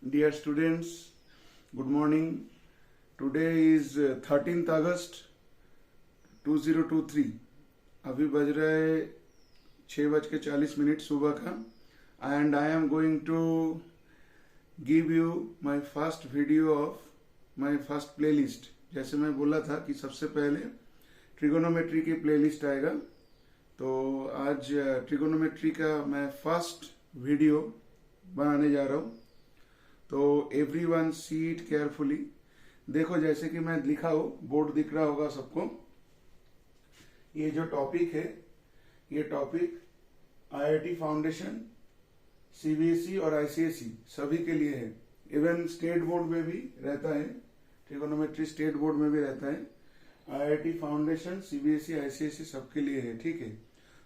Dear students, good morning. Today is 13th August 2023. अभी बज रहा है 6:40 सुबह का and I am going to give you my first video of my first playlist. जैसे मैं बोला था कि सबसे पहले ट्रिगोनोमेट्री की प्लेलिस्ट आएगा, तो आज ट्रिगोनोमेट्री का मैं फर्स्ट वीडियो बनाने जा रहा हूँ. तो एवरीवन सी इट केयरफुली. देखो, जैसे कि मैं लिखा हो, बोर्ड दिख रहा होगा सबको. ये जो टॉपिक है, ये टॉपिक आईआईटी फाउंडेशन, सीबीएसई और आईसीएसई सभी के लिए है. इवन स्टेट बोर्ड में भी रहता है, ट्रिगोनोमेट्री स्टेट बोर्ड में भी रहता है. आईआईटी फाउंडेशन, सीबीएसई, आईसीएसई सबके लिए है. ठीक है,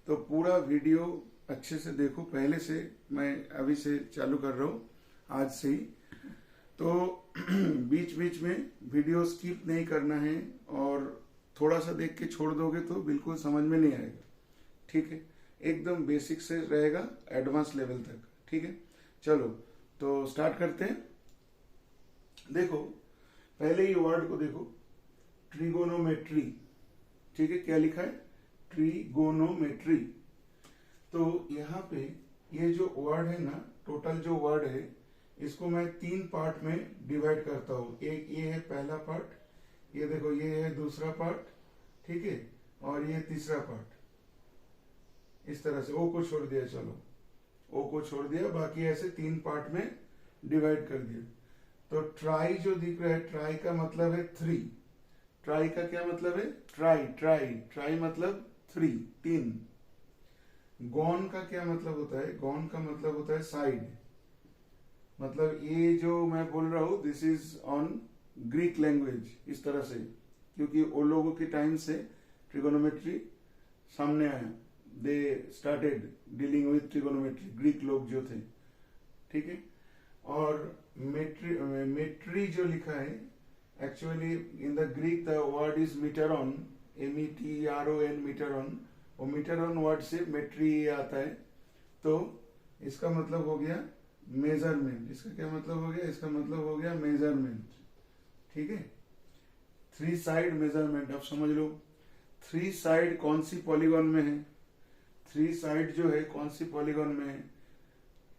तो पूरा वीडियो अच्छे से देखो. पहले से मैं अभी से चालू कर रहा हूँ, आज से ही. तो बीच बीच में वीडियो स्किप नहीं करना है, और थोड़ा सा देख के छोड़ दोगे तो बिल्कुल समझ में नहीं आएगा. ठीक है, एकदम बेसिक से रहेगा एडवांस लेवल तक. ठीक है, चलो तो स्टार्ट करते हैं. देखो, पहले ही वर्ड को देखो, ट्रिगोनोमेट्री. ठीक है, क्या लिखा है? ट्रिगोनोमेट्री. तो यहाँ पे ये जो वर्ड है ना, टोटल जो वर्ड है, इसको मैं 3 पार्ट में डिवाइड करता हूँ. एक ये है पहला पार्ट, ये देखो ये है दूसरा पार्ट, ठीक है, और ये तीसरा पार्ट. इस तरह से ओ को छोड़ दिया, चलो ओ को छोड़ दिया, बाकी ऐसे 3 पार्ट में डिवाइड कर दिया. तो ट्राई जो दिख रहा है, ट्राई का मतलब है 3. ट्राई का क्या मतलब है? ट्राई ट्राई ट्राई मतलब 3. गॉन का क्या मतलब होता है? गॉन का मतलब होता है साइड. मतलब ये जो मैं बोल रहा हूं, this is on Greek language, इस तरह से, क्योंकि वो लोगों के टाइम से ट्रिगोनोमेट्री सामने आया. They started dealing with trigonometry, Greek लोग जो थे. ठीक है, और मेट्री जो लिखा है, actually in the Greek the word is metron, METRON, metron. वो मीटरॉन वर्ड से मेट्री आता है. तो इसका मतलब हो गया मेजरमेंट. इसका क्या मतलब हो गया? इसका मतलब हो गया मेजरमेंट. ठीक है, 3 साइड मेजरमेंट. अब समझ लो, 3 साइड कौन सी पॉलीगॉन में है? 3 साइड जो है कौन सी पॉलीगॉन में है?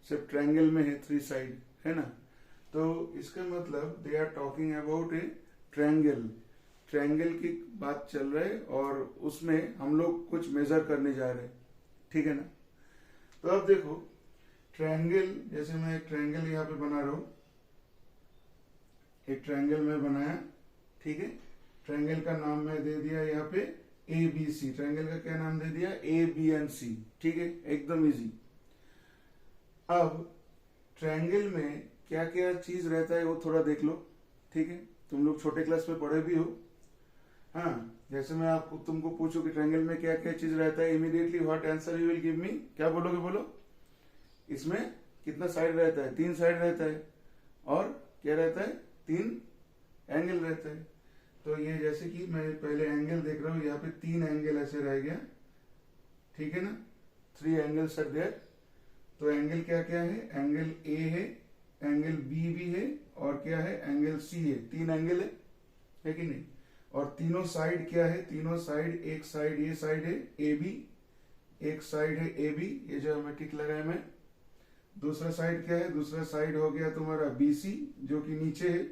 सिर्फ ट्रायंगल में है 3 साइड, है ना. तो इसका मतलब they are talking about a triangle. Triangle की बात चल रहा है, और उसमें हम लोग कुछ मेजर करने जा रहे हैं. ठीक है ना. तो अब देखो, ट्रायंगल, जैसे मैं एक ट्रायंगल यहाँ पे बना रहा हूं, एक ट्रायंगल में बनाया. ठीक है, ट्रायंगल का नाम मैं दे दिया यहाँ पे ABC. ट्रायंगल का क्या नाम दे दिया? ABNC. ठीक है, एकदम इजी. अब ट्रायंगल में क्या क्या चीज रहता है वो थोड़ा देख लो. ठीक है, तुम लोग छोटे क्लास में पढ़े भी हो. हाँ, जैसे मैं आपको तुमको पूछूं कि ट्रायंगल में क्या क्या चीज रहता है, immediately what answer you will give me? क्या बोलोगे? बोलो. इसमें कितना साइड रहता है? 3 साइड रहता है. और क्या रहता है? 3 एंगल रहता है. तो ये जैसे कि मैं पहले एंगल देख रहा हूं, यहाँ पे 3 एंगल ऐसे रह गया. ठीक है ना, 3 एंगल्स आर देयर. तो एंगल क्या क्या है? एंगल ए है, एंगल बी भी है, और क्या है? एंगल सी है. 3 एंगल है कि नहीं? और तीनों साइड क्या है? तीनों साइड, एक साइड ये साइड है AB, एक साइड है AB, ये जो हमें टिक लगाया मैं. दूसरा साइड क्या है? दूसरा साइड हो गया तुम्हारा BC, जो कि नीचे है.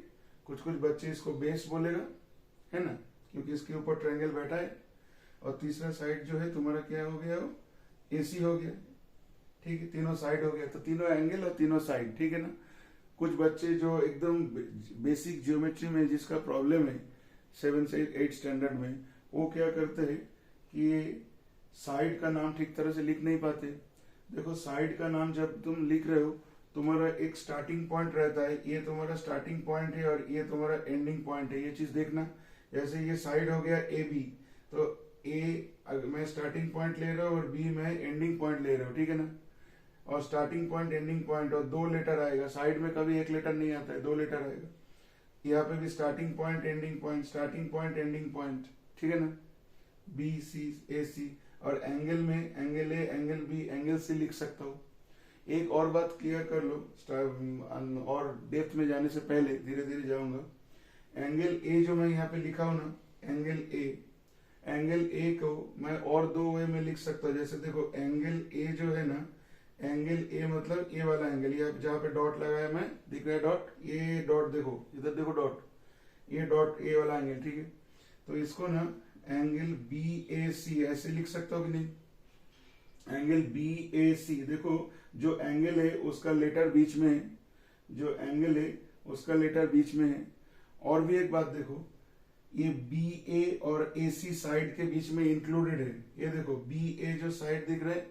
कुछ कुछ बच्चे इसको बेस बोलेगा, है ना, क्योंकि इसके ऊपर ट्रायंगल बैठा है. और तीसरा साइड जो है तुम्हारा क्या हो गया? वो AC हो गया. ठीक है, तीनों साइड हो गया. तो तीनों एंगल और तीनों साइड. ठीक है ना. कुछ बच्चे जो एकदम बेसिक ज्योमेट्री में जिसका प्रॉब्लम है 7 से 8 स्टैंडर्ड में, वो क्या करते हैं कि साइड का नाम ठीक तरह से लिख नहीं पाते. देखो, साइड का नाम जब तुम लिख रहे हो, तुम्हारा एक स्टार्टिंग पॉइंट रहता है. ये तुम्हारा स्टार्टिंग पॉइंट है, और ये तुम्हारा एंडिंग पॉइंट है. ये चीज देखना. जैसे ये साइड हो गया AB, तो A मैं स्टार्टिंग पॉइंट ले रहा हूँ, और B मैं एंडिंग पॉइंट ले रहा हूँ. ठीक है ना. और स्टार्टिंग पॉइंट, एंडिंग पॉइंट, और 2 लेटर आएगा. साइड में कभी 1 लेटर नहीं आता है, 2 लेटर आएगा. यहाँ पे भी starting point, ending point, starting point, ending point. ठीक है ना. BC AC. और एंगल में angle A, angle B, angle C लिख सकता हूँ. एक और बात क्लियर कर लो, और डेप्थ में जाने से पहले धीरे धीरे जाऊंगा। एंगल ए जो मैं यहाँ पे लिखा हूं ना, एंगल ए को मैं और दो वे में लिख सकता हूँ। जैसे देखो एंगल ए जो है ना, एंगल ए मतलब ए वाला एंगल, ये जहाँ पे डॉट लगाया मैं, दिख रहा है डॉट, ये डॉट देखो, इधर देखो डॉट, ये डॉट ए वाला एंगल, ठीक है। तो इसको ना एंगल बी ए सी ऐसे लिख सकता हूँ कि नहीं, एंगल बी ए सी। देखो जो एंगल है उसका लेटर बीच में है, जो एंगल है उसका लेटर बीच में है। और भी एक बात देखो, ये बी ए और ए सी साइड के बीच में इंक्लूडेड है। ये देखो बी ए जो साइड दिख रहा है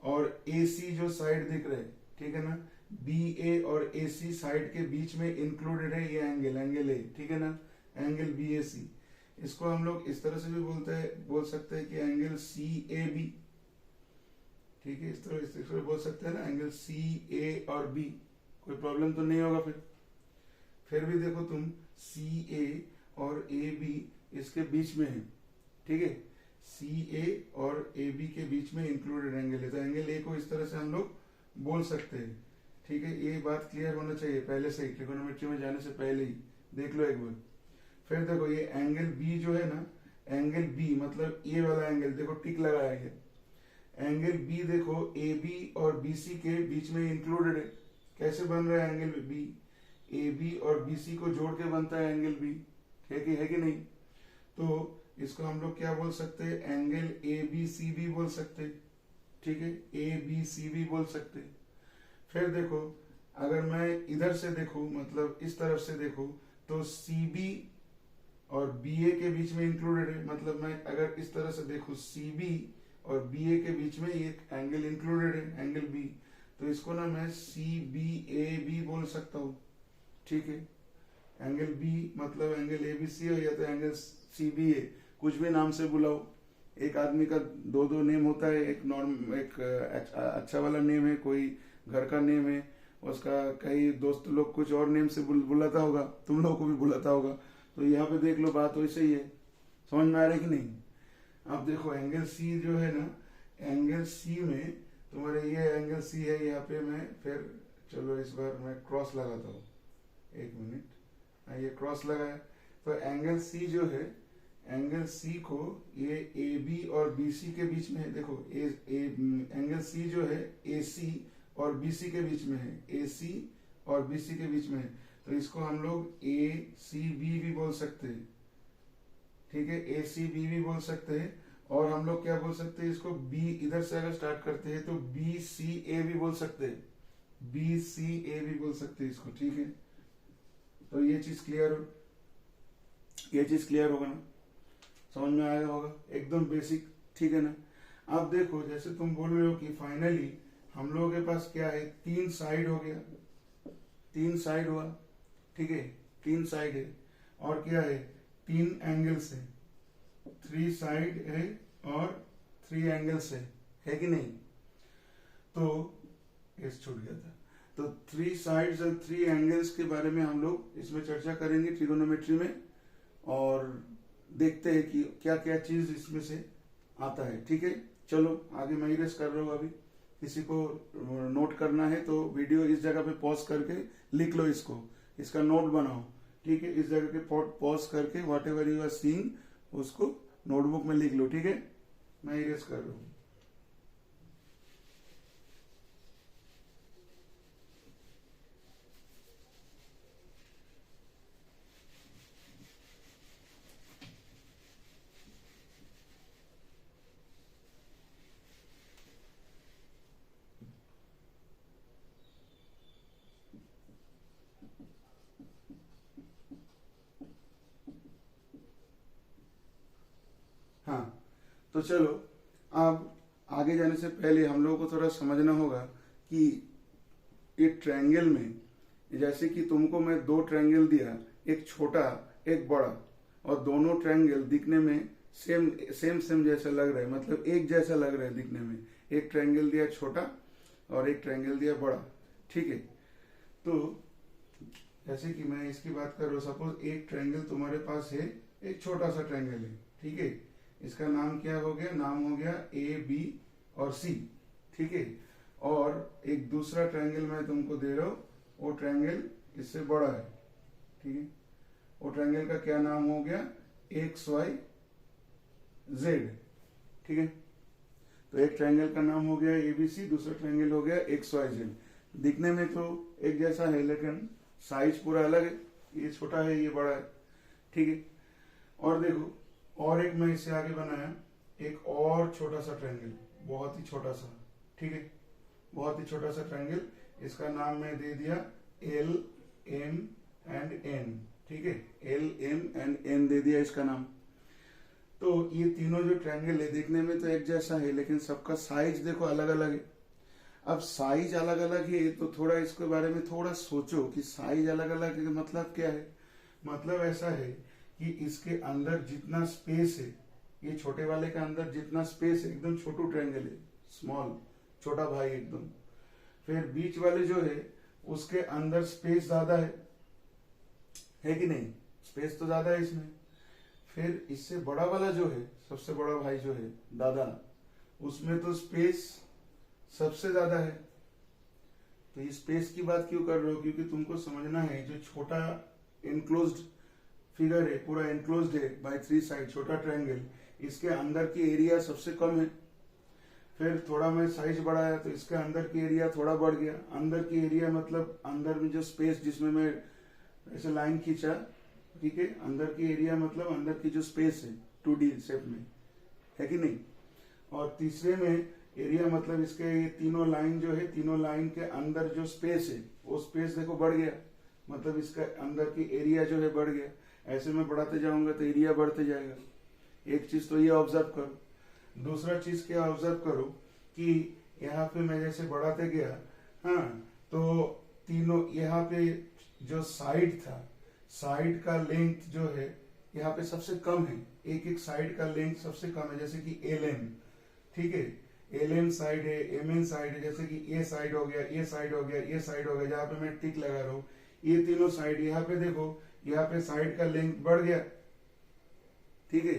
और ए सी जो साइड दिख रहा है, ठीक है ना, बी ए और ए सी साइड के बीच में इंक्लूडेड है ये एंगल ए, ठीक है ना, एंगल बी ए सी। इसको हम लोग इस तरह से भी बोल सकते हैं कि एंगल सी ए बी, ठीक है, इस तरह बोल सकते हैं ना, एंगल सी ए और बी, कोई प्रॉब्लम तो नहीं होगा। फिर भी देखो तुम सी ए और ए बी इसके बीच में है, ठीक है, सी ए और ए बी के बीच में इंक्लूडेड एंगल है, तो एंगल ए को इस तरह से हम लोग बोल सकते हैं, ठीक है। ये बात क्लियर होना चाहिए पहले से ही, ट्रिगोनोमेट्री में जाने से पहले ही देख लो एक बार। फिर देखो ये एंगल बी जो है ना, एंगल बी मतलब ए वाला एंगल, देखो टिक लगाया है, एंगल बी देखो ए बी और बी सी के बीच में इंक्लूडेड है। कैसे बन रहा है एंगल बी, ए बी और बी सी को जोड़ के बनता है एंगल बी, है कि नहीं। तो इसको हम लोग क्या बोल सकते हैं, angle A B C B बोल सकते हैं, ठीक है, ए बी सी बी बोल सकते हैं। फिर देखो अगर मैं इधर से देखूं, मतलब इस तरफ से देखूं, तो सी बी और बी ए के बीच में इंक्लूडेड है, मतलब मैं अगर इस तरह से देखूं सी बी और बी ए के बीच में एक एंगल इंक्लूडेड है, एंगल बी, तो इसको ना मैं सी बी ए बी बोल सकता हूँ, ठीक है। एंगल बी मतलब एंगल ए बी सी हो, या तो एंगल सी बी ए, कुछ भी नाम से बुलाओ। एक आदमी का दो दो नेम होता है, एक अच्छा वाला नेम है, कोई घर का नेम है, उसका कई दोस्त लोग कुछ और नेम से बुलाता होगा, तुम लोगों को भी बुलाता होगा। तो यहाँ पे देख लो बात वैसे ही है, समझ में आ रहा है कि नहीं। अब देखो एंगल सी जो है ना, एंगल सी में तुम्हारे ये एंगल सी है, यहाँ पे मैं फिर चलो इस बार मैं क्रॉस लगाता हूँ, एक मिनट, ये क्रॉस लगाया। तो एंगल सी जो है, एंगल सी को ये ए बी और बी सी के बीच में है, देखो एंगल सी जो है ए सी और बी सी के बीच में है, ए सी और बी सी के बीच में है, तो इसको हम लोग ए सी बी भी बोल सकते हैं, ठीक है, ए सी बी भी बोल सकते हैं। और हम लोग क्या बोल सकते हैं इसको, बी इधर से अगर स्टार्ट करते हैं तो बी सी ए भी बोल सकते हैं, बी सी ए भी बोल सकते हैं इसको, ठीक है। तो ये चीज क्लियर होगा ना, समझ में आया होगा, एकदम बेसिक, ठीक है ना। अब देखो जैसे तुम बोल रहे हो कि फाइनली हम लोगों के पास क्या है, तीन साइड हो गया, तीन साइड हुआ, ठीक है, तीन साइड है, और क्या है, तीन एंगल्स है, थ्री साइड है और थ्री एंगल्स है कि नहीं। तो इस छूट गया था, तो थ्री साइड्स और थ्री एंगल्स के बारे में हम लोग इसमें चर्चा करेंगे ट्रिगोनोमेट्री में, और देखते हैं कि क्या क्या चीज इसमें से आता है, ठीक है। चलो आगे मैं इरेज कर रहा हूँ, अभी किसी को नोट करना है तो वीडियो इस जगह पे पॉज करके लिख लो, इसका नोट बनाओ, ठीक है, इस जगह पे पॉज करके whatever you are seeing उसको नोटबुक में लिख लो, ठीक है। मैं इरेज कर रहा हूँ। हाँ, तो चलो अब आगे जाने से पहले हम लोगों को थोड़ा समझना होगा कि एक ट्रायंगल में, जैसे कि तुमको मैं दो ट्रायंगल दिया, एक छोटा एक बड़ा, और दोनों ट्रायंगल दिखने में सेम जैसा लग रहा है, मतलब एक जैसा लग रहा है दिखने में। एक ट्रायंगल दिया छोटा और एक ट्रायंगल दिया बड़ा, ठीक है। तो जैसे कि मैं इसकी बात कर रहा हूँ, सपोज एक ट्रायंगल तुम्हारे पास है, एक छोटा सा ट्रायंगल है, ठीक है, इसका नाम क्या हो गया, नाम हो गया ए बी और सी, ठीक है। और एक दूसरा ट्रायंगल मैं तुमको दे रहा हूं, वो ट्रायंगल इससे बड़ा है, ठीक है। वो ट्रायंगल का क्या नाम हो गया, एक्स वाई जेड, ठीक है। तो एक ट्रायंगल का नाम हो गया एबीसी, दूसरा ट्रायंगल हो गया एक्स वाई जेड। दिखने में तो एक जैसा है लेकिन साइज पूरा अलग है, ये छोटा है ये बड़ा है, ठीक है। और देखो, और एक मैं इससे आगे बनाया एक और छोटा सा ट्रायंगल, बहुत ही छोटा सा, ठीक है, बहुत ही छोटा सा ट्रायंगल। इसका नाम मैं दे दिया एल एम एंड एन, ठीक है, एल एम एंड एन दे दिया इसका नाम। तो ये तीनों जो ट्रायंगल है देखने में तो एक जैसा है, लेकिन सबका साइज देखो अलग अलग है। अब साइज अलग अलग है तो थोड़ा इसके बारे में थोड़ा सोचो कि साइज अलग अलग है मतलब क्या है। मतलब ऐसा है कि इसके अंदर जितना स्पेस है, ये छोटे वाले के अंदर जितना स्पेस है, एकदम छोटू ट्रायंगल है, स्मॉल, छोटा भाई एकदम। फिर बीच वाले जो है उसके अंदर स्पेस ज्यादा है कि नहीं, स्पेस तो ज्यादा है इसमें। फिर इससे बड़ा वाला जो है, सबसे बड़ा भाई जो है दादा, उसमें तो स्पेस सबसे ज्यादा है। तो ये स्पेस की बात क्यों कर रहे हो, क्योंकि तुमको समझना है जो छोटा इनक्लोज्ड फिगर है, पूरा इनक्लोज्ड है बाय 3 साइड, छोटा ट्रायंगल, इसके अंदर की एरिया सबसे कम है। फिर थोड़ा मैं साइज बढ़ाया तो इसके अंदर की एरिया थोड़ा बढ़ गया। अंदर की एरिया मतलब अंदर में जो स्पेस, जिसमें मैं ऐसे लाइन खींचा, ठीक है, अंदर की एरिया मतलब अंदर की जो स्पेस है 2D शेप में, है कि नहीं। और तीसरे में एरिया मतलब इसके ये तीनों लाइन जो है, तीनों लाइन के अंदर जो स्पेस है वो स्पेस देखो बढ़ गया, मतलब इसका अंदर की एरिया जो है बढ़ गया। ऐसे में बढ़ाते जाऊंगा तो एरिया बढ़ते जाएगा। एक चीज तो ये ऑब्जर्व करो। दूसरा चीज क्या ऑब्जर्व करो कि यहाँ पे मैं जैसे बढ़ाते गया, हाँ, तो तीनों यहाँ पे जो साइड था, साइड का लेंथ जो है यहाँ पे सबसे कम है, एक एक साइड का लेंथ सबसे कम है, जैसे कि एल एम, ठीक है, एल एम साइड है, एम एन साइड है, जैसे कि ये साइड हो गया, ये साइड हो गया, ये साइड हो गया, जहाँ पे मैं टिक लगा रहा हूँ, ये तीनों साइड। यहाँ पे देखो, यहाँ पे साइड का लेंथ बढ़ गया, ठीक है।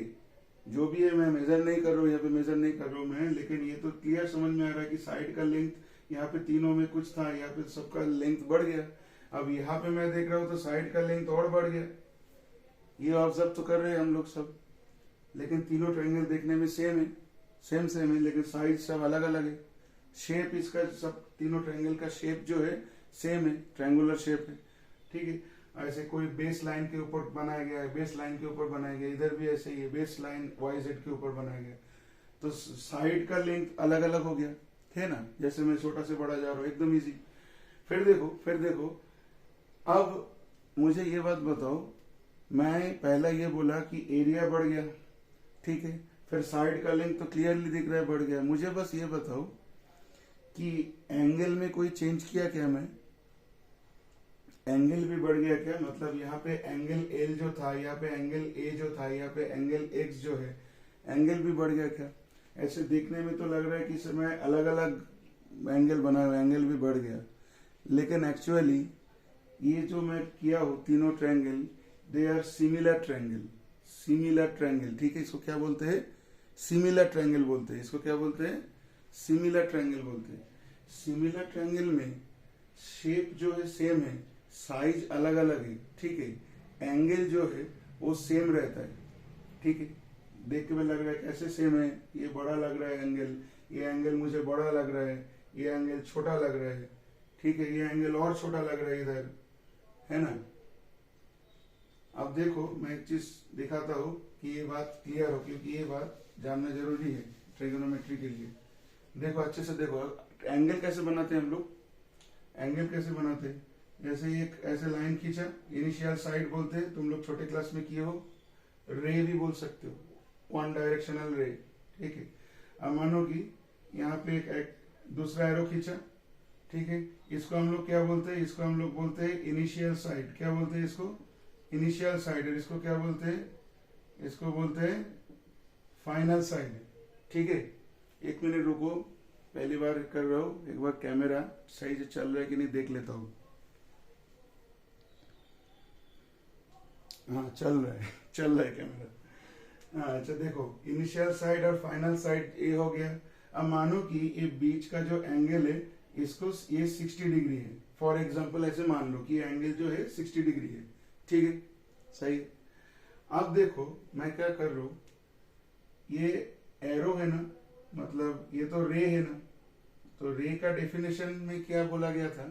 जो भी है मैं मेजर नहीं कर रहा हूँ, यहाँ पे मेजर नहीं कर रहा हूँ मैं, लेकिन ये तो क्लियर समझ में आ रहा है कि साइड का लेंथ यहाँ पे तीनों में कुछ था, यहाँ पे सबका लेंथ बढ़ गया। अब यहाँ पे मैं देख रहा हूँ तो साइड का लेंथ और बढ़ गया। ये ऑब्जर्व तो कर रहे हैं हम लोग सब, लेकिन तीनों ट्रायंगल देखने में सेम है, सेम है, लेकिन साइज सब अलग अलग है। शेप इसका, सब तीनों ट्रायंगल का शेप जो है सेम है, ट्रायंगुलर शेप है, ठीक है। ऐसे कोई बेस लाइन के ऊपर बनाया गया है, बेस लाइन के ऊपर बनाया गया, इधर भी ऐसे ही है, बेस लाइन वाई जेड के ऊपर बनाया गया। तो साइड का लेंथ अलग अलग हो गया है ना, जैसे मैं छोटा से बड़ा जा रहा हूँ, एकदम इजी। फिर देखो, अब मुझे ये बात बताओ, मैं पहला ये बोला कि एरिया बढ़ गया, ठीक है, फिर साइड का लेंथ तो क्लियरली दिख रहा है बढ़ गया। मुझे बस ये बताओ कि एंगल में कोई चेंज किया क्या मैं, एंगल भी बढ़ गया क्या, मतलब यहाँ पे एंगल एल जो था, यहाँ पे एंगल ए जो था, यहाँ पे एंगल एक्स जो है, एंगल भी बढ़ गया क्या। ऐसे देखने में तो लग रहा है कि इसमें अलग अलग एंगल बना हुआ, एंगल भी बढ़ गया, लेकिन एक्चुअली ये जो मैं किया हूँ तीनों triangle, they are similar triangle, similar triangle, ठीक है। इसको क्या बोलते हैं, सिमिलर ट्रायंगल बोलते हैं, इसको क्या बोलते हैं, सिमिलर ट्रायंगल बोलते हैं। सिमिलर ट्रायंगल में शेप जो है सेम है, साइज अलग अलग है, ठीक है, एंगल जो है वो सेम रहता है, ठीक है। देख के में लग रहा है कैसे सेम है, ये बड़ा लग रहा है एंगल, ये एंगल मुझे बड़ा लग रहा है, ये एंगल छोटा लग रहा है, ठीक है, ये एंगल और छोटा लग रहा है इधर, है ना। अब देखो मैं एक चीज दिखाता हूँ कि ये बात क्लियर हो, क्योंकि ये बात जानना जरूरी है ट्रिगोनोमेट्री के लिए। देखो अच्छे से देखो, एंगल कैसे बनाते हैं हम लोग, एंगल कैसे बनाते हैं, जैसे एक ऐसे लाइन खींचा, इनिशियल साइड बोलते हैं, तुम लोग छोटे क्लास में किए हो, रे भी बोल सकते हो, वन डायरेक्शनल रे, ठीक है। अब मानो कि यहाँ पे एक दूसरा एरो खींचा, ठीक है, इसको हम लोग क्या बोलते हैं, इसको हम लोग बोलते हैं इनिशियल साइड, क्या बोलते हैं इसको, इनिशियल साइड, और इसको क्या बोलते हैं, इसको बोलते हैं फाइनल साइड, ठीक है। एक मिनट रुको, पहली बार कर रहा हूँ, एक बार कैमरा सही से चल रहा है कि नहीं देख लेता हूँ। हाँ चल रहा है कैमरा। हाँ अच्छा देखो, इनिशियल साइड और फाइनल साइड ये हो गया। अब मानो कि ये बीच का जो एंगल है इसको ये 60 डिग्री है, फॉर एग्जाम्पल ऐसे मान लो कि एंगल जो है 60 डिग्री है, ठीक है, सही है। अब देखो मैं क्या कर रहा हूं, ये एरो है ना, मतलब ये तो रे है ना, तो रे का डेफिनेशन में क्या बोला गया था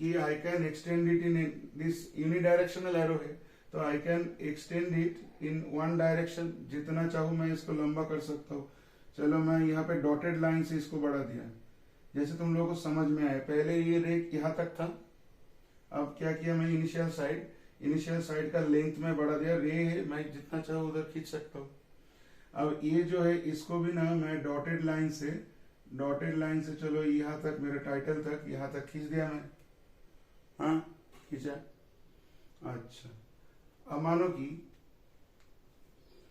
कि I can extend it in this unidirectional arrow है, तो I can extend it in one direction, जितना चाहूं मैं इसको लंबा कर सकता हूँ। चलो मैं यहाँ पे डॉटेड लाइन से इसको बढ़ा दिया, जैसे तुम लोगों को समझ में आए। पहले ये रे यहाँ तक था, अब क्या किया मैं, इनिशियल साइड का लेंथ में बढ़ा दिया, रे है मैं जितना चाहूँ उधर खींच सकता हूँ। अब ये जो है इसको भी ना मैं डॉटेड लाइन से चलो यहाँ तक, मेरे टाइटल तक यहाँ तक खींच दिया मैं, हाँ खींचा। अच्छा अब मानो कि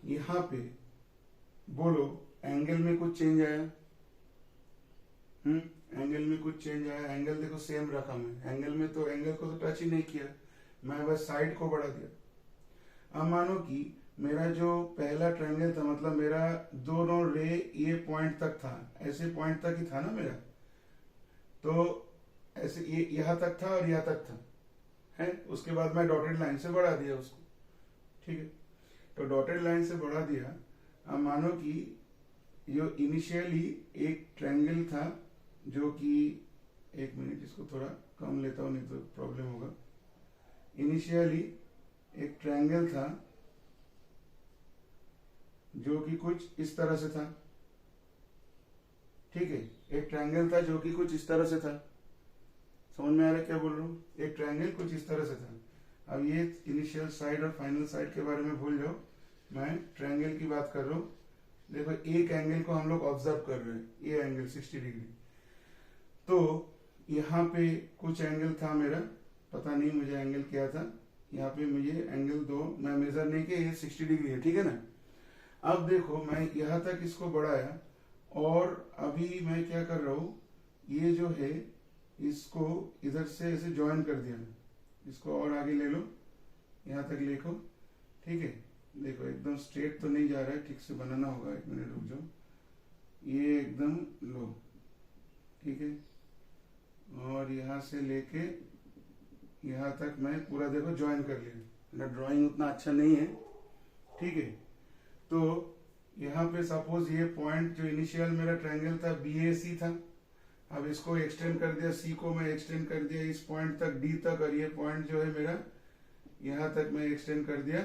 यहाँ पे बोलो एंगल में कुछ चेंज आया, एंगल में कुछ चेंज आया, एंगल देखो सेम रखा मैं, एंगल में तो एंगल को तो टच ही नहीं किया, मैं बस साइड को बढ़ा दिया। अब मानो कि मेरा जो पहला ट्रायंगल था, मतलब मेरा दोनों रे ये पॉइंट तक था, ऐसे पॉइंट तक ही था ना मेरा, तो ऐसे ये यहाँ तक था और यहाँ तक था, है। उसके बाद मैं डॉटेड लाइन से बढ़ा दिया उसको, ठीक है, तो डॉटेड लाइन से बढ़ा दिया। अब मानो कि जो इनिशियली एक ट्रायंगल था, जो कि एक मिनट इसको थोड़ा कम लेता हूं नहीं तो प्रॉब्लम होगा। इनिशियली एक ट्रायंगल था जो कि कुछ इस तरह से था, ठीक है, एक ट्रायंगल था जो कि कुछ इस तरह से था, समझ में आ रहा है क्या बोल रहा हूँ, एक ट्रायंगल कुछ इस तरह से था। अब ये इनिशियल साइड और फाइनल साइड के बारे में भूल जाओ, मैं ट्रायंगल की बात कर रहा हूँ। देखो एक एंगल को हम लोग ऑब्जर्व कर रहे हैं, ये एंगल 60 डिग्री, तो यहाँ पे कुछ एंगल था मेरा, पता नहीं मुझे एंगल क्या था, यहाँ पे मुझे एंगल दो, मैं मेजर नहीं किया, ये 60 डिग्री है, ठीक है ना। अब देखो मैं यहाँ तक इसको बढ़ाया, और अभी मैं क्या कर रहा हूँ, ये जो है इसको इधर से ऐसे ज्वाइन कर दिया, इसको और आगे ले लो, यहाँ तक लेको, ठीक है। देखो एकदम स्ट्रेट तो नहीं जा रहा है, ठीक से बनाना होगा, एक मिनट रुक जाओ, ये एकदम लो, ठीक है, और यहाँ से लेके यहाँ तक मैं पूरा देखो ज्वाइन कर लिया। ड्राइंग उतना अच्छा नहीं है, ठीक है, तो यहाँ पे सपोज ये पॉइंट जो इनिशियल मेरा ट्रायंगल था BAC था, अब इसको एक्सटेंड कर दिया, C को मैं एक्सटेंड कर दिया इस पॉइंट तक, D तक, और ये पॉइंट जो है मेरा यहाँ तक मैं एक्सटेंड कर दिया,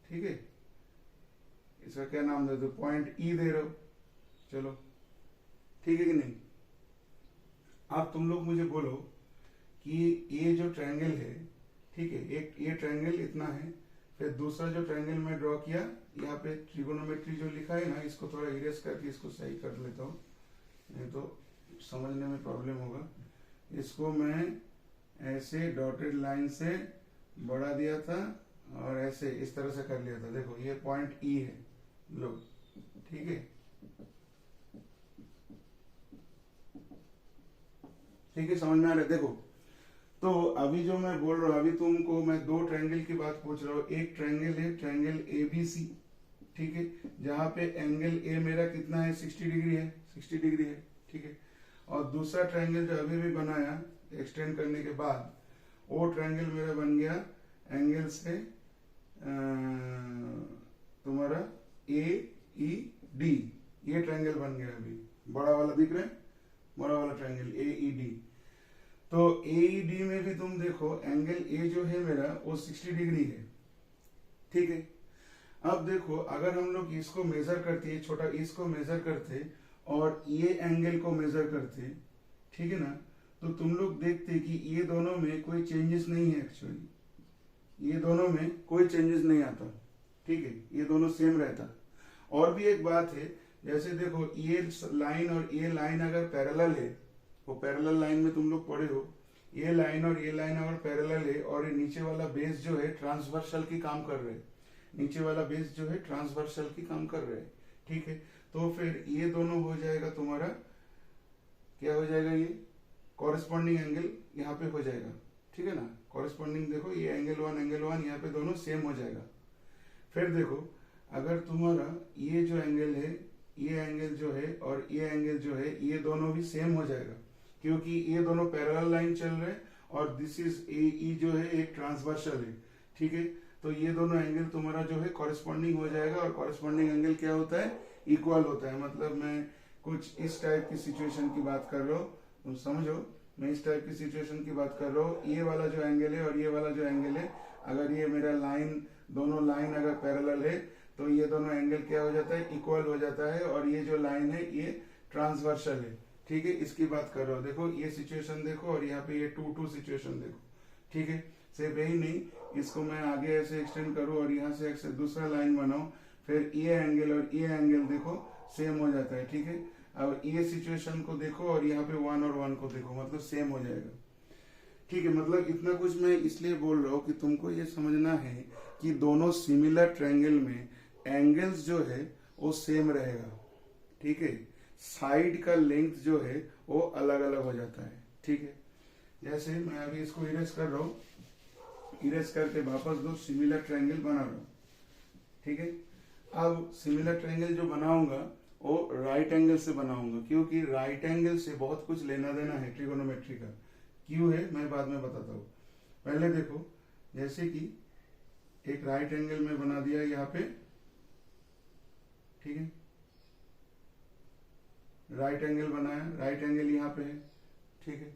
ठीक है। इसका क्या नाम दे दो, पॉइंट E दे रहे हो, चलो ठीक है कि नहीं। अब तुम लोग मुझे बोलो कि ये जो ट्रायंगल है, ठीक है, एक ये ट्रायंगल इतना है, फिर दूसरा जो ट्रायंगल मैं ड्रॉ किया, यहाँ पे ट्रिगोनोमेट्री जो लिखा है ना, इसको थोड़ा इरेज करके इसको सही कर लेता हूँ, नहीं तो समझने में प्रॉब्लम होगा। इसको मैं ऐसे डॉटेड लाइन से बढ़ा दिया था और ऐसे इस तरह से कर लिया था, देखो ये पॉइंट E है, लो, ठीक है, ठीक है, समझ में आ रहा है। देखो तो अभी जो मैं बोल रहा हूँ, अभी तुमको मैं दो ट्रायंगल की बात पूछ रहा हूँ, एक ट्रायंगल है ट्रायंगल ABC, ठीक है, जहाँ पे एंगल A मेरा कितना है, 60 डिग्री है, 60 डिग्री है, ठीक है, और दूसरा ट्रायंगल जो अभी भी बनाया एक्सटेंड करने के बाद, वो ट्रायंगल मेरा बन गया एंगल से तुम्हारा AED, ये ट्रायंगल बन गया, अभी बड़ा वाला दिख रहा है, बड़ा वाला ट्रायंगल AED। तो AED में भी तुम देखो एंगल A जो है मेरा वो 60 डिग्री है, ठीक है। अब देखो अगर हम लोग इसको मेजर करते, छोटा इसको मेजर करते और ये एंगल को मेजर करते, ठीक है ना, तो तुम लोग देखते कि ये दोनों में कोई चेंजेस नहीं है, एक्चुअली ये दोनों में कोई चेंजेस नहीं आता, ठीक है, ये दोनों सेम रहता। और भी एक बात है, जैसे देखो ये लाइन और ये लाइन अगर पैरेलल है, वो पैरेलल लाइन में तुम लोग पढ़े हो, ये लाइन और ये लाइन अगर पैरेलल है और ये नीचे वाला बेस जो है ट्रांसवर्सल की काम कर रहे हैं, नीचे वाला बेस जो है ट्रांसवर्सल की काम कर रहे हैं, ठीक है, तो फिर ये दोनों हो जाएगा तुम्हारा, क्या हो जाएगा, ये कॉरेस्पॉन्डिंग एंगल यहाँ पे हो जाएगा, ठीक है ना, कॉरेस्पॉन्डिंग देखो ये एंगल वन यहाँ पे दोनों सेम हो जाएगा। फिर देखो अगर तुम्हारा ये जो एंगल है, ये एंगल जो है और ये एंगल जो है, ये दोनों भी सेम हो जाएगा, क्योंकि ये दोनों पैरेलल लाइन चल रहे हैं और दिस इज ए जो है एक ट्रांसवर्सल है, ठीक है। तो ये दोनों एंगल तुम्हारा जो है कॉरेस्पॉन्डिंग हो जाएगा और कॉरेस्पॉन्डिंग एंगल क्या होता है, इक्वल होता है। मतलब मैं कुछ इस टाइप की सिचुएशन की बात कर रहा हूँ, तुम समझो, मैं इस टाइप की सिचुएशन की बात कर रहा हूँ। ये वाला जो एंगल है और ये वाला जो एंगल है, अगर ये मेरा लाइन, दोनों लाइन अगर पैरेलल है तो ये दोनों एंगल क्या हो जाता है, इक्वल हो जाता है। और ये जो लाइन है ये ट्रांसवर्सल है, ठीक है, इसकी बात कर रहा हूँ। देखो ये सिचुएशन देखो और यहाँ पे ये 2-2 सिचुएशन देखो, ठीक है। सिर्फ यही नहीं, इसको मैं आगे ऐसे एक्सटेंड करूँ और यहाँ से एक दूसरा लाइन बनाऊं, फिर ये एंगल और ये एंगल देखो सेम हो जाता है, ठीक है। अब ये सिचुएशन को देखो और यहाँ पे 1 और 1 को देखो, मतलब सेम हो जाएगा, ठीक है। मतलब इतना कुछ मैं इसलिए बोल रहा हूँ कि तुमको ये समझना है कि दोनों सिमिलर ट्रायंगल में एंगल्स जो है वो सेम रहेगा, ठीक है। साइड का लेंथ जो है वो अलग अलग हो जाता है, ठीक है। जैसे मैं अभी इसको इरेज कर रहा हूँ, इरेज करके वापस दो सिमिलर ट्रायंगल बना रहा हूँ, ठीक है। अब सिमिलर ट्रायंगल जो बनाऊंगा वो राइट एंगल से बनाऊंगा, क्योंकि राइट एंगल से बहुत कुछ लेना देना है ट्रिगोनोमेट्री का। क्यों है मैं बाद में बताता हूँ। पहले देखो, जैसे कि एक राइट एंगल में बना दिया यहाँ पे, ठीक है, राइट एंगल बनाया, राइट एंगल यहाँ पे है, ठीक है।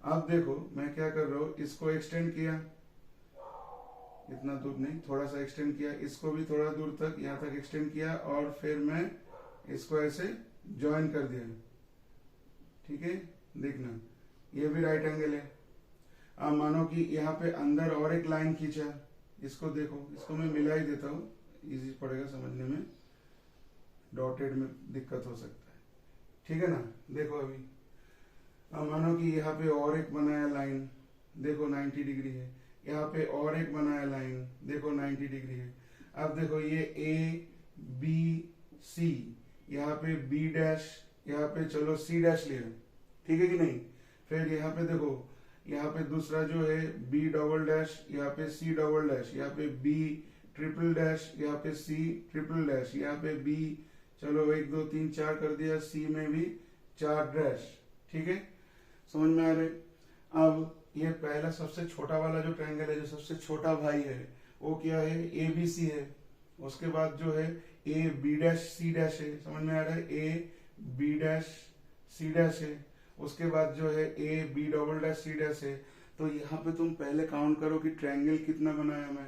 अब देखो मैं क्या कर रहा हूँ, इसको एक्सटेंड किया, इतना दूर नहीं, थोड़ा सा एक्सटेंड किया, इसको भी थोड़ा दूर तक यहाँ तक एक्सटेंड किया और फिर मैं इसको ऐसे ज्वाइन कर दिया, ठीक है। देखना ये भी राइट एंगल है। अब मानो कि यहाँ पे अंदर और एक लाइन खींचा, इसको देखो, इसको मैं मिला ही देता हूँ, इजी पड़ेगा समझने में, डॉटेड में दिक्कत हो सकता है, ठीक है ना। देखो अभी अब मानो कि यहाँ पे और एक बनाया लाइन, देखो 90 डिग्री है, यहाँ पे और एक बनाया लाइन, देखो 90 डिग्री है। अब देखो ये ए बी सी, यहाँ पे बी डैश, यहाँ पे चलो सी डैश लिया, ठीक है कि नहीं। फिर यहाँ पे देखो, यहाँ पे दूसरा जो है बी डबल डैश, यहाँ पे सी डबल डैश, यहाँ पे बी ट्रिपल डैश, यहाँ पे सी ट्रिपल डैश, यहाँ पे बी, चलो 1 2 3 4 कर दिया, सी में भी 4 डैश, ठीक है, समझ में आ रहे। अब ये पहला सबसे छोटा वाला जो ट्रायंगल है, जो सबसे छोटा भाई है, वो क्या है, ए बी सी है। उसके बाद जो है A B dash C dash है, समझ में आ रहा है, A B dash C dash है। उसके बाद जो है A B double dash C dash है। तो यहाँ पे तुम पहले काउंट करो कि ट्रायंगल कितना बनाया मैं,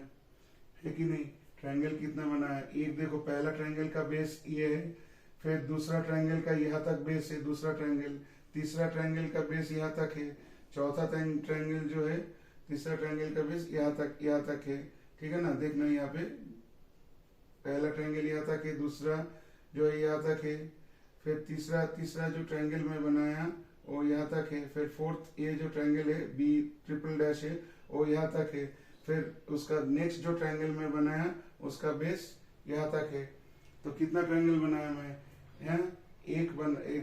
है कि नहीं, ट्रायंगल कितना बनाया। एक देखो पहला ट्रायंगल का बेस ये है, फिर दूसरा ट्रायंगल का यहाँ तक बेस है, दूसरा ट्रायंगल, तीसरा ट्रायंगल का बेस यहाँ तक है, चौथा ट्रायंगल जो है, तीसरा ट्रायंगल का बेस यहाँ तक है, ठीक है ना। देखना यहाँ पे पहला ट्रायंगल यहाँ तक है, दूसरा जो है यहाँ तक है, फिर तीसरा जो ट्रायंगल में बनाया वो यहाँ तक है, फिर फोर्थ ये जो ट्रायंगल है बी ट्रिपल डैश है वो यहाँ तक है, फिर उसका नेक्स्ट जो ट्रायंगल में बनाया उसका बेस यहाँ तक है। तो कितना ट्रायंगल बनाया मैं, है एक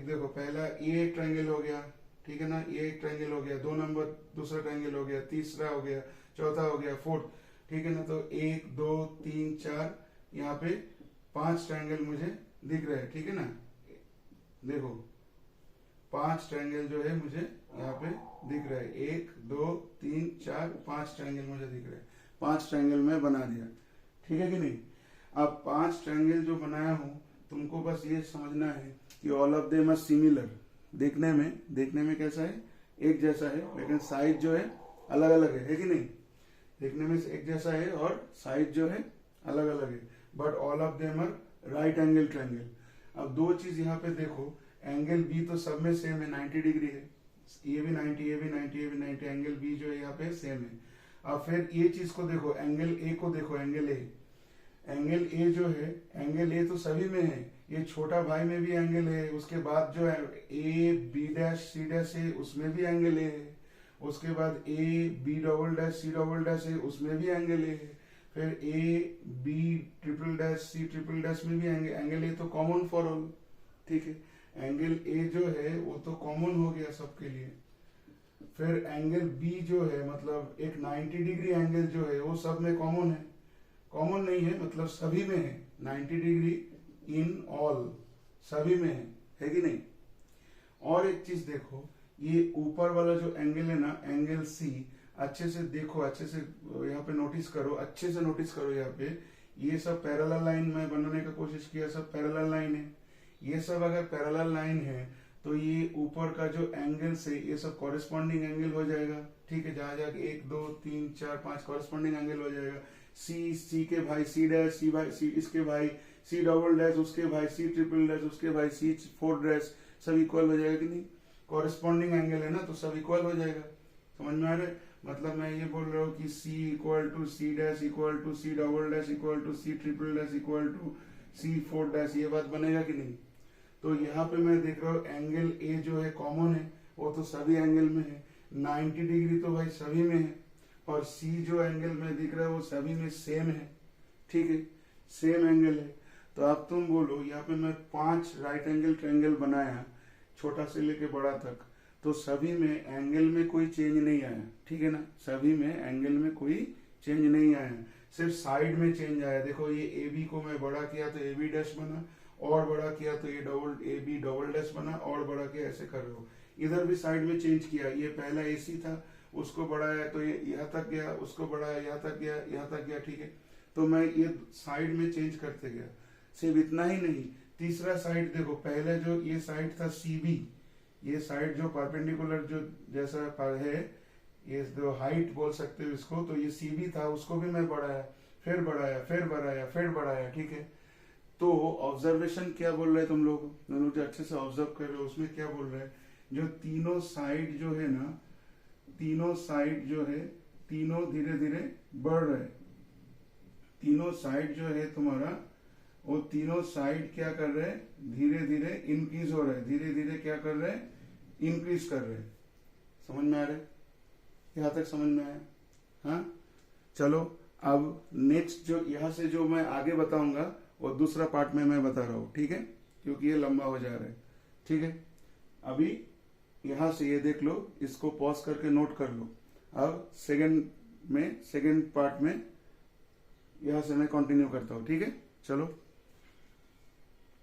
देखो पहला ये एक ट्रायंगल हो गया, ठीक है ना, ये एक ट्रायंगल हो गया, 2 नंबर दूसरा ट्रायंगल हो गया, तीसरा हो गया, चौथा हो गया, फोर्थ, ठीक है ना। तो 1 2 3 4 यहाँ पे 5 ट्रायंगल मुझे दिख रहे हैं, ठीक है ना। देखो 5 ट्रायंगल जो है मुझे यहाँ पे दिख रहा है, 1 2 3 4 5 ट्रायंगल मुझे दिख रहे हैं। 5 ट्रायंगल मैं बना दिया, ठीक है कि नहीं। अब 5 ट्रायंगल जो बनाया हूँ, तुमको बस ये समझना है कि all of them are similar. देखने में कैसा है, एक जैसा है, लेकिन साइज जो है अलग अलग है कि नहीं। देखने में एक जैसा है और साइज जो है अलग अलग है, but all of them are right angle triangle. अब दो चीज यहाँ पे देखो, एंगल बी तो सब में सेम है, 90 डिग्री है, ये भी 90, ये भी 90, ये भी 90, एंगल बी जो है यहाँ पे सेम है। अब फिर ये चीज को देखो, एंगल ए को देखो, एंगल ए जो है, एंगल ए तो सभी में है, ये छोटा भाई में भी एंगल है, उसके बाद जो है A B dash C dash है उसमें भी एंगल है, उसके बाद A B double dash C double dash है उसमें भी एंगल है, फिर A B triple dash C triple dash में भी एंगल ए तो कॉमन फॉर ऑल, ठीक है। एंगल ए जो है वो तो कॉमन हो गया सबके लिए। फिर एंगल बी जो है, मतलब एक 90 डिग्री एंगल जो है वो सब में कॉमन है, कॉमन नहीं है मतलब सभी में है, 90 डिग्री इन ऑल सभी में है कि नहीं। और एक चीज देखो, ये ऊपर वाला जो एंगल है ना, एंगल सी, अच्छे से देखो, अच्छे से यहाँ पे नोटिस करो, अच्छे से नोटिस करो। यहाँ पे ये सब पैरेलल लाइन में बनाने का कोशिश किया, सब पैरेलल लाइन है। ये सब अगर पैरेलल लाइन है तो ये ऊपर का जो एंगल से ये सब कॉरेस्पॉन्डिंग एंगल हो जाएगा। ठीक है, जहां जाके 1 2 3 4 5 कॉरेस्पॉन्डिंग एंगल हो जाएगा। सी के भाई सी डैश, सी भाई सी, इसके भाई सी डबल डैश, उसके भाई सी ट्रिपल डैश, उसके भाई सी फोर डैश, सब इक्वल हो जाएगा कि नहीं? कॉरेस्पॉन्डिंग एंगल है ना, तो सब इक्वल हो जाएगा। समझ में आ रहा है? मतलब मैं ये बोल रहा हूँ कि C equal to C dash equal to C double dash equal to C triple dash equal to C four dash, ये बात बनेगा कि नहीं? तो यहाँ पे मैं देख रहा हूँ एंगल A जो है कॉमन है, वो तो सभी एंगल में है। 90 डिग्री तो भाई सभी में है, और C जो एंगल में दिख रहा है वो सभी में सेम है। ठीक है, सेम एंगल है। तो अब तुम बोलो, यहाँ पे मैं 5 राइट एंगल ट्रायंगल बनाया, छोटा से लेके बड़ा तक, तो सभी में एंगल में कोई चेंज नहीं आया। ठीक है ना, सभी में एंगल में कोई चेंज नहीं आया, सिर्फ साइड में चेंज आया। देखो ये ए बी को मैं बड़ा किया तो ए बी डैश बना, और बड़ा किया तो ये double A B double dash बना, और बड़ा किया, ऐसे कर रहे हो। इधर भी साइड में चेंज किया, ये पहला ए सी था, उसको बढ़ाया तो ये यहाँ तक गया, उसको बढ़ाया यहाँ तक गया, यहाँ तक गया। ठीक है, तो मैं ये साइड में चेंज करते गया। सिर्फ इतना ही नहीं, तीसरा साइड देखो, पहले जो ये साइड था सी बी, ये साइड जो परपेंडिकुलर जो जैसा है, ये जो हाइट बोल सकते हो इसको, तो ये सी बी था, उसको भी मैं बढ़ाया, फिर बढ़ाया, फिर बढ़ाया, फिर बढ़ाया। ठीक है, तो ऑब्जर्वेशन क्या बोल रहे हैं तुम लोग जो अच्छे से ऑब्जर्व कर रहे हो, उसमें क्या बोल रहे हैं? जो तीनों साइड जो है ना, तीनों साइड जो है, तीनों धीरे धीरे बढ़ रहे। तीनों साइड जो है तुम्हारा, वो तीनों साइड क्या कर रहे हैं? धीरे धीरे इंक्रीज हो रहे हैं, धीरे धीरे क्या कर रहे हैं? इंक्रीज कर रहे हैं। समझ में आ रहा है? यहाँ तक समझ में आया? हाँ, चलो अब नेक्स्ट जो यहाँ से जो मैं आगे बताऊंगा वो दूसरा पार्ट में मैं बता रहा हूँ। ठीक है, क्योंकि ये लंबा हो जा रहा है। ठीक है, अभी यहाँ से ये देख लो, इसको पॉज करके नोट कर लो। अब सेकंड पार्ट में यहाँ से मैं कंटिन्यू करता हूँ। ठीक है, चलो।